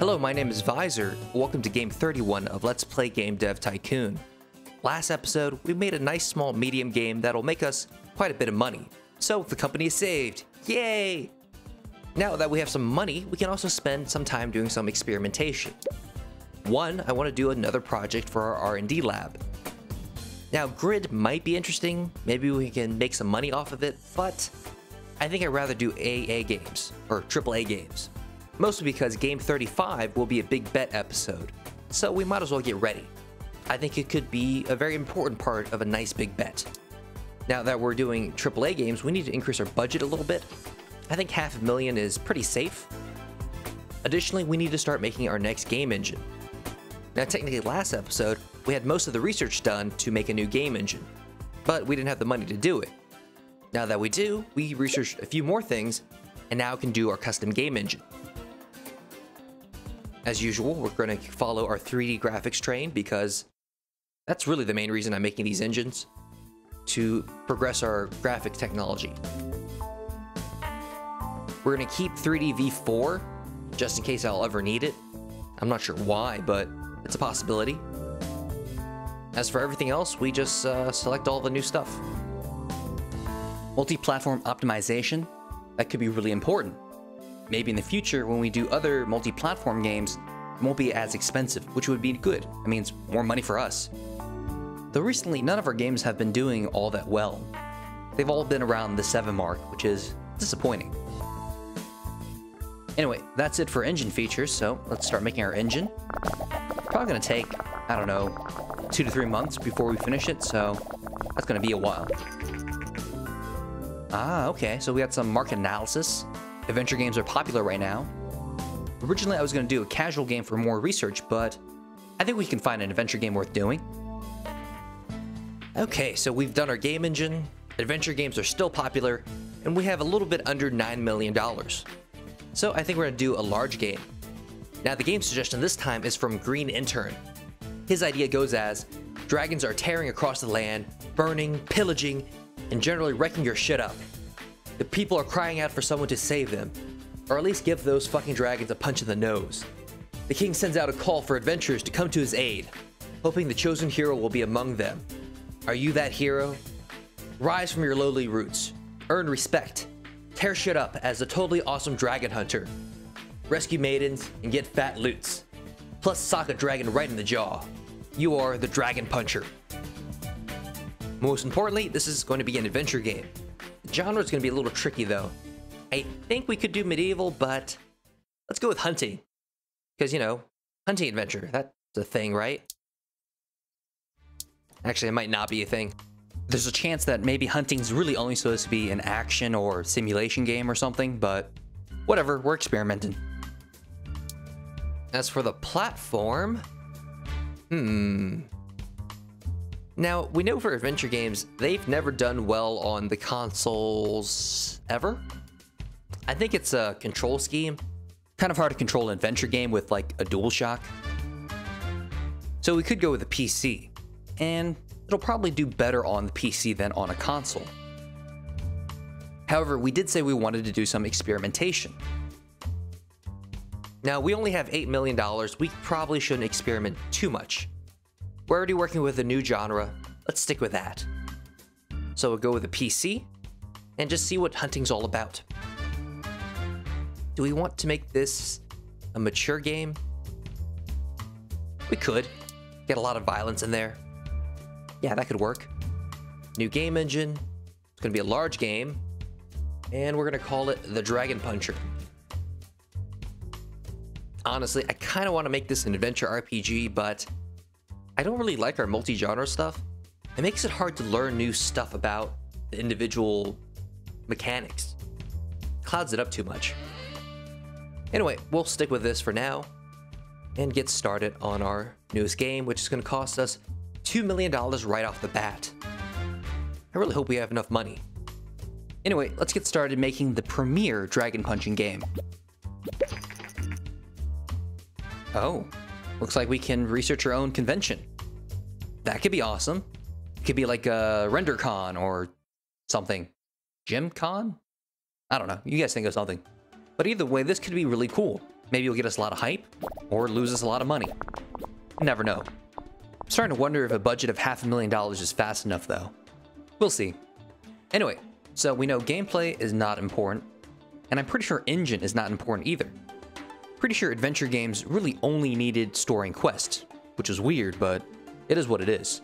Hello, my name is Visor. Welcome to game 31 of Let's Play Game Dev Tycoon. Last episode, we made a nice small medium game that'll make us quite a bit of money. So the company is saved. Yay! Now that we have some money, we can also spend some time doing some experimentation. One, I want to do another project for our R&D lab. Now, Grid might be interesting, maybe we can make some money off of it, but I think I'd rather do AA games, or AAA games. Mostly because Game 35 will be a big bet episode, so we might as well get ready. I think it could be a very important part of a nice big bet. Now that we're doing AAA games, we need to increase our budget a little bit. I think $500,000 is pretty safe. Additionally, we need to start making our next game engine. Now technically last episode, we had most of the research done to make a new game engine, but we didn't have the money to do it. Now that we do, we researched a few more things, and now can do our custom game engine. As usual, we're going to follow our 3D graphics train because that's really the main reason I'm making these engines, to progress our graphic technology. We're going to keep 3D V4 just in case I'll ever need it. I'm not sure why, but it's a possibility. As for everything else, we just select all the new stuff. Multi-platform optimization, that could be really important. Maybe in the future, when we do other multi-platform games, it won't be as expensive, which would be good. It means more money for us. Though recently, none of our games have been doing all that well. They've all been around the 7 mark, which is disappointing. Anyway, that's it for engine features, so let's start making our engine. Probably gonna take, I don't know, 2 to 3 months before we finish it, so that's gonna be a while. Ah, okay, so we got some market analysis. Adventure games are popular right now. Originally, I was going to do a casual game for more research, but I think we can find an adventure game worth doing. Okay, so we've done our game engine, adventure games are still popular, and we have a little bit under $9 million. So I think we're going to do a large game. Now the game suggestion this time is from Green Intern. His idea goes as, dragons are tearing across the land, burning, pillaging, and generally wrecking your shit up. The people are crying out for someone to save them, or at least give those fucking dragons a punch in the nose. The king sends out a call for adventurers to come to his aid, hoping the chosen hero will be among them. Are you that hero? Rise from your lowly roots, earn respect, tear shit up as a totally awesome dragon hunter, rescue maidens, and get fat loots, plus sock a dragon right in the jaw. You are the Dragon Puncher. Most importantly, this is going to be an adventure game. The genre is going to be a little tricky though. I think we could do medieval, but let's go with hunting. Because, you know, hunting adventure, that's a thing, right? Actually, it might not be a thing. There's a chance that maybe hunting's really only supposed to be an action or simulation game or something, but whatever, we're experimenting. As for the platform, Now, we know for adventure games, they've never done well on the consoles ever. I think it's a control scheme. Kind of hard to control an adventure game with like a DualShock. So we could go with a PC, and it'll probably do better on the PC than on a console. However, we did say we wanted to do some experimentation. Now, we only have $8 million. We probably shouldn't experiment too much. We're already working with a new genre. Let's stick with that. So we'll go with a PC and just see what hunting's all about. Do we want to make this a mature game? We could. Get a lot of violence in there. Yeah, that could work. New game engine. It's going to be a large game. And we're going to call it the Dragon Puncher. Honestly, I kind of want to make this an adventure RPG, but I don't really like our multi-genre stuff. It makes it hard to learn new stuff about the individual mechanics. Clouds it up too much. Anyway, we'll stick with this for now and get started on our newest game, which is going to cost us $2 million right off the bat. I really hope we have enough money. Anyway, let's get started making the premier dragon punching game. Oh, looks like we can research our own convention. That could be awesome. It could be like a RenderCon or something. GymCon? I don't know. You guys think of something. But either way, this could be really cool. Maybe it'll get us a lot of hype, or lose us a lot of money. You never know. I'm starting to wonder if a budget of $500,000 is fast enough, though. We'll see. Anyway, so we know gameplay is not important, and I'm pretty sure engine is not important either. Pretty sure adventure games really only needed storing quests, which is weird, but it is what it is.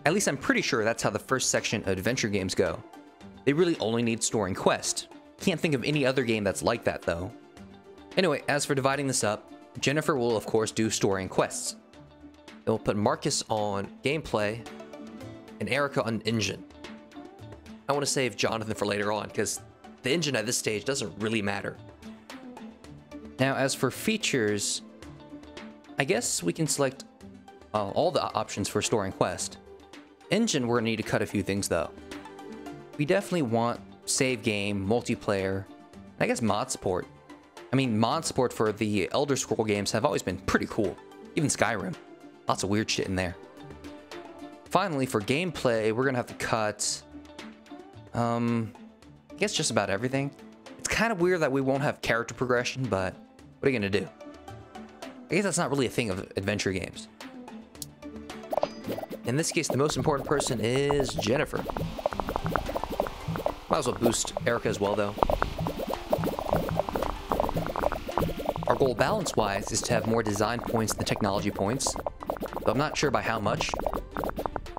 At least I'm pretty sure that's how the first section of adventure games go. They really only need storing quests. Can't think of any other game that's like that, though. Anyway, as for dividing this up, Jennifer will of course do story and quests. Then we'll put Marcus on gameplay and Erica on engine. I want to save Jonathan for later on because the engine at this stage doesn't really matter. Now, as for features, I guess we can select all the options for storing quest. Engine, we're gonna need to cut a few things though. We definitely want save game, multiplayer, and I guess mod support. I mean, mod support for the Elder Scroll games have always been pretty cool. Even Skyrim. Lots of weird shit in there. Finally, for gameplay, we're gonna have to cut, I guess just about everything. It's kind of weird that we won't have character progression, but what are you gonna do? I guess that's not really a thing of adventure games. In this case, the most important person is Jennifer. Might as well boost Erica as well, though. Our goal balance-wise is to have more design points than technology points, though I'm not sure by how much.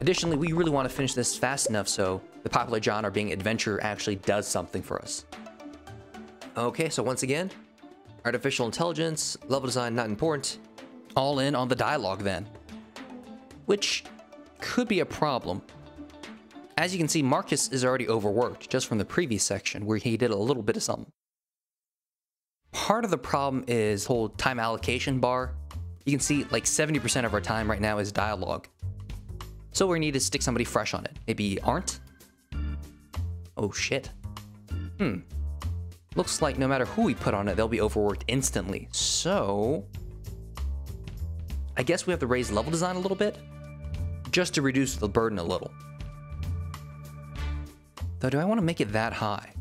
Additionally, we really want to finish this fast enough so the popular genre being adventure actually does something for us. Okay, so once again, artificial intelligence, level design not important. All in on the dialogue then. Which could be a problem. As you can see, Marcus is already overworked just from the previous section where he did a little bit of something. Part of the problem is the whole time allocation bar. You can see like 70% of our time right now is dialogue. So we need to stick somebody fresh on it. Maybe Arndt? Oh shit. Looks like no matter who we put on it, they'll be overworked instantly. So I guess we have to raise level design a little bit just to reduce the burden a little. Though, do I want to make it that high?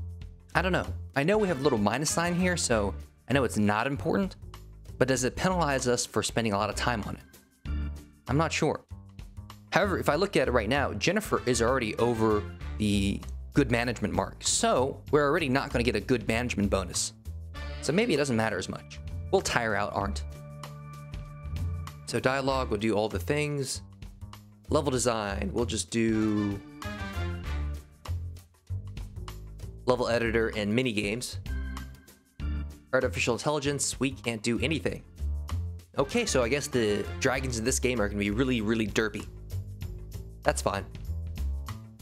I don't know. I know we have a little minus sign here, so I know it's not important, but does it penalize us for spending a lot of time on it? I'm not sure. However, if I look at it right now, Jennifer is already over the good management mark, so we're already not going to get a good management bonus. So maybe it doesn't matter as much. We'll tire out Arndt. So dialogue, we'll do all the things. Level design, we'll just do level editor and mini games. Artificial intelligence, we can't do anything. Okay, so I guess the dragons in this game are gonna be really, really derpy. That's fine.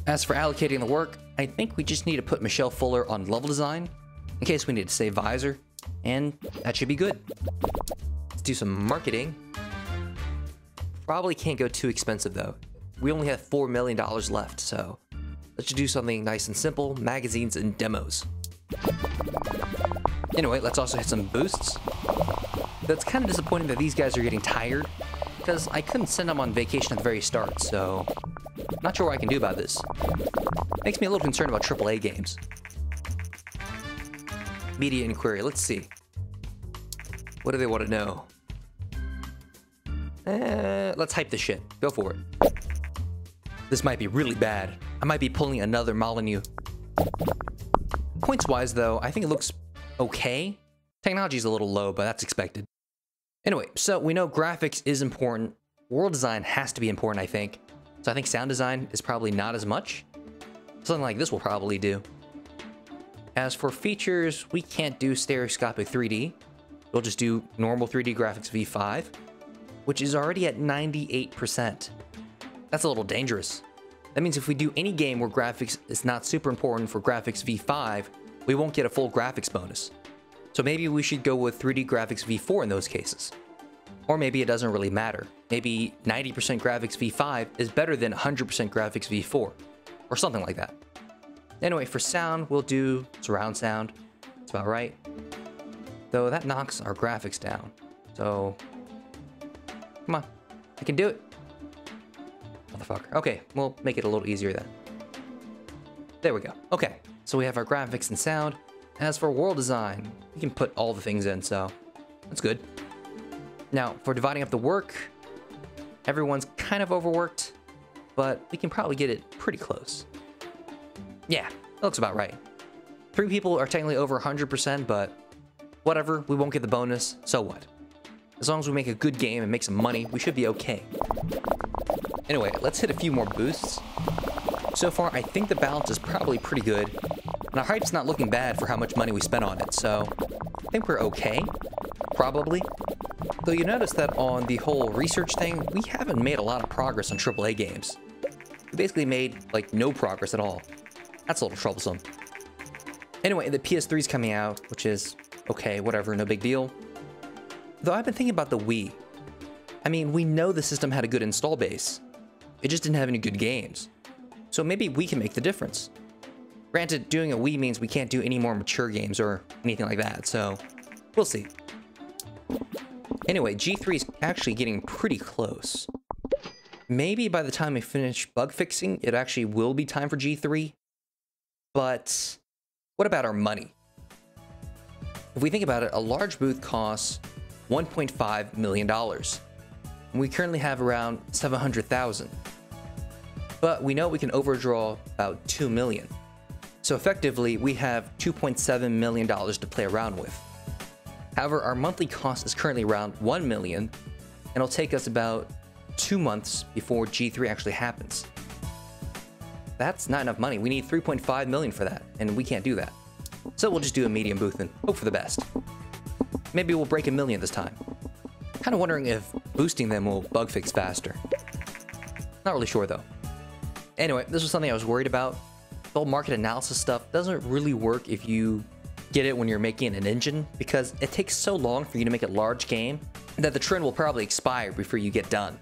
As for allocating the work, I think we just need to put Michelle Fuller on level design in case we need to save Visor, and that should be good. Let's do some marketing. Probably can't go too expensive though. We only have $4 million left, so let's just do something nice and simple, magazines and demos. Anyway, let's also hit some boosts. That's kind of disappointing that these guys are getting tired, because I couldn't send them on vacation at the very start, so not sure what I can do about this. Makes me a little concerned about AAA games. Media inquiry, let's see. What do they want to know? Let's hype this shit. Go for it. This might be really bad. I might be pulling another Molyneux. Points-wise, though, I think it looks okay. Technology's a little low, but that's expected. Anyway, so we know graphics is important. World design has to be important, I think. So I think sound design is probably not as much. Something like this will probably do. As for features, we can't do stereoscopic 3D. We'll just do normal 3D graphics V5, which is already at 98%. That's a little dangerous. That means if we do any game where graphics is not super important for graphics V5, we won't get a full graphics bonus. So maybe we should go with 3D graphics V4 in those cases. Or maybe it doesn't really matter. Maybe 90% graphics V5 is better than 100% graphics V4, or something like that. Anyway, for sound, we'll do surround sound. That's about right. Though that knocks our graphics down. So, come on, I can do it. Motherfucker. Okay, we'll make it a little easier then. There we go. Okay, so we have our graphics and sound. As for world design, we can put all the things in, so that's good. Now, for dividing up the work, everyone's kind of overworked, but we can probably get it pretty close. Yeah, that looks about right. 3 people are technically over 100%, but whatever, we won't get the bonus, so what? As long as we make a good game and make some money, we should be okay. Anyway, let's hit a few more boosts. So far, I think the balance is probably pretty good, and our hype's not looking bad for how much money we spent on it, so I think we're okay, probably. Though you notice that on the whole research thing, we haven't made a lot of progress on AAA games. We basically made, like, no progress at all. That's a little troublesome. Anyway, the PS3's coming out, which is okay, whatever, no big deal. Though I've been thinking about the Wii. I mean, we know the system had a good install base. It just didn't have any good games. So maybe we can make the difference. Granted, doing a Wii means we can't do any more mature games or anything like that, so we'll see. Anyway, G3 is actually getting pretty close. Maybe by the time we finish bug fixing, it actually will be time for G3. But what about our money? If we think about it, a large booth costs $1.5 million. And we currently have around 700,000. But we know we can overdraw about 2 million. So effectively, we have $2.7 million to play around with. However, our monthly cost is currently around 1 million, and it'll take us about 2 months before G3 actually happens. That's not enough money. We need 3.5 million for that, and we can't do that. So we'll just do a medium booth and hope for the best. Maybe we'll break 1 million this time. Kind of wondering if boosting them will bug fix faster. Not really sure though. Anyway, this was something I was worried about. The whole market analysis stuff doesn't really work if you get it when you're making an engine, because it takes so long for you to make a large game that the trend will probably expire before you get done.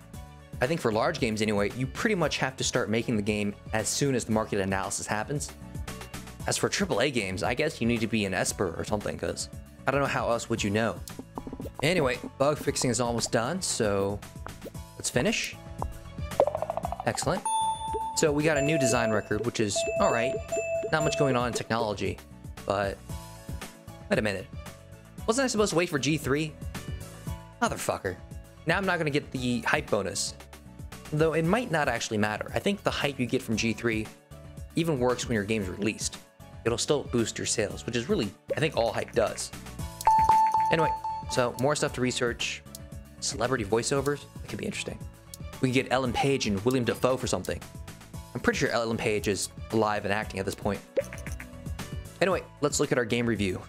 I think for large games anyway, you pretty much have to start making the game as soon as the market analysis happens. As for AAA games, I guess you need to be an Esper or something, because I don't know how else would you know. Anyway, bug fixing is almost done, so let's finish. Excellent. So we got a new design record, which is alright. Not much going on in technology, but wait a minute. Wasn't I supposed to wait for G3? Motherfucker. Now I'm not going to get the hype bonus. Though it might not actually matter. I think the hype you get from G3 even works when your game's released. It'll still boost your sales, which is really, I think, all hype does. Anyway, so more stuff to research. Celebrity voiceovers? That could be interesting. We could get Ellen Page and William Dafoe for something. I'm pretty sure Ellen Page is alive and acting at this point. Anyway, let's look at our game review.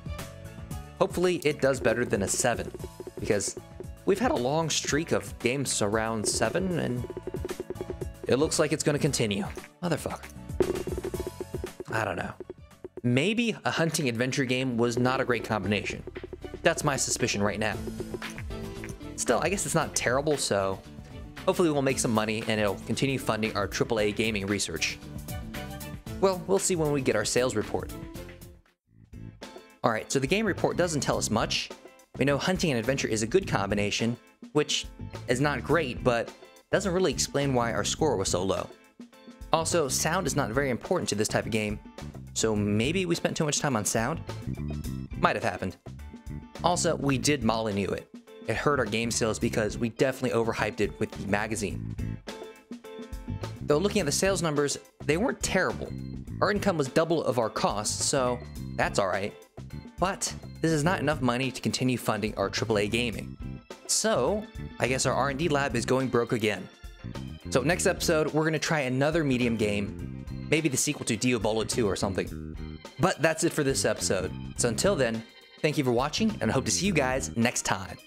Hopefully it does better than a 7, because we've had a long streak of games around 7, and it looks like it's going to continue. Motherfucker. I don't know. Maybe a hunting adventure game was not a great combination. That's my suspicion right now. Still, I guess it's not terrible, so hopefully we'll make some money and it'll continue funding our AAA gaming research. Well, we'll see when we get our sales report. Alright, so the game report doesn't tell us much. We know hunting and adventure is a good combination, which is not great, but doesn't really explain why our score was so low. Also, sound is not very important to this type of game, so maybe we spent too much time on sound? Might have happened. Also, we did Molyneux it. It hurt our game sales because we definitely overhyped it with the magazine. Though looking at the sales numbers, they weren't terrible. Our income was double of our costs, so that's alright. But this is not enough money to continue funding our AAA gaming. So, I guess our R&D lab is going broke again. So next episode, we're going to try another medium game, maybe the sequel to Diablo 2 or something. But that's it for this episode. So until then, thank you for watching, and I hope to see you guys next time.